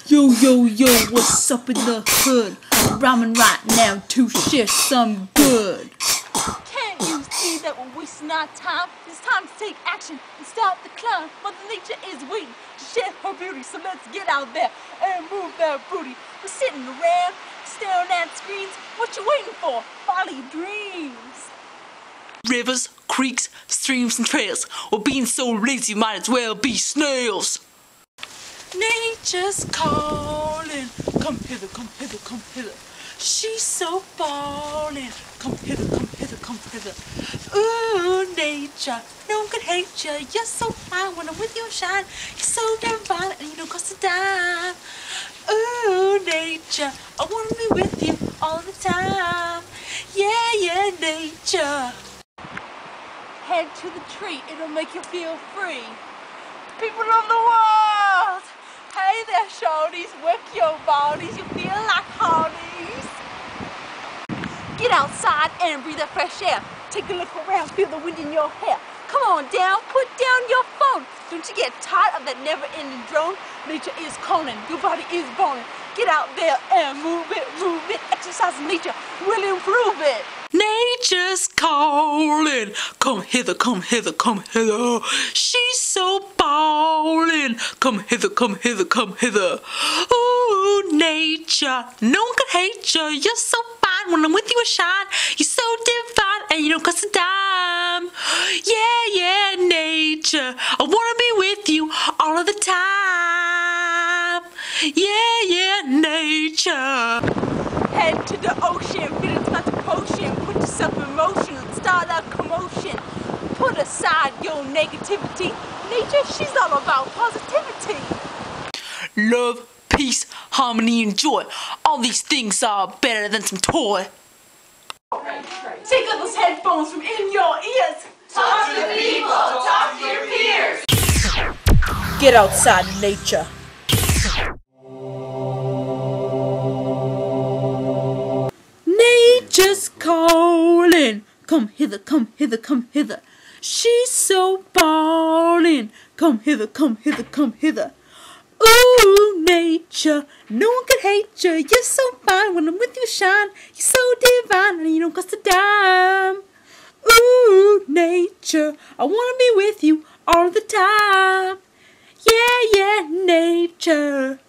Yo, yo, yo, what's up in the hood? Rhyming right now to share some good. Can't you see that we're wasting our time? It's time to take action and stop the climb. Mother Nature is waiting to share her beauty, so let's get out there and move that booty. We're sitting around, staring at screens. What you waiting for? Follow your dreams. Rivers, creeks, streams, and trails. We're being so lazy, might as well be snails. Nature's calling. Come hither, come hither, come hither. She's so ballin'. Come hither, come hither, come hither. Ooh, nature, no one can hate you. You're so fine when I'm with you, shine. You're so divine and you don't cost a dime. Ooh, nature, I wanna be with you all the time. Yeah, yeah, nature. Head to the tree, it'll make you feel free. People of the world! Hey there, shorties, work your bodies, you feel like hardies. Get outside and breathe that fresh air. Take a look around, feel the wind in your hair. Come on down, put down your phone. Don't you get tired of that never-ending drone? Nature is calling, your body is ballin'. Get out there and move it, exercise nature will improve it. Nature's calling. Come hither, come hither, come hither. She's so ballin'. Come hither, come hither, come hither. Ooh, nature, no one can hate you. You're so fine when I'm with you, I shine. You're so divine and you don't cost a dime. Yeah, yeah, nature, I wanna be with you all of the time. Yeah, yeah, nature. Head to the ocean, feel it's not a potion. Put yourself in motion, start a commotion. Put aside your negativity. Nature, she's all about positivity. Love, peace, harmony, and joy. All these things are better than some toy. Take out those headphones from in your ears. Talk to the people, talk to your peers. Get outside, nature. Nature's calling. Come hither, come hither, come hither. She's so ballin'. Come hither, come hither, come hither. Ooh, nature, no one can hate you. You're so fine when I'm with you, shine. You're so divine and you don't cost a dime. Ooh, nature, I wanna be with you all the time. Yeah, yeah, nature.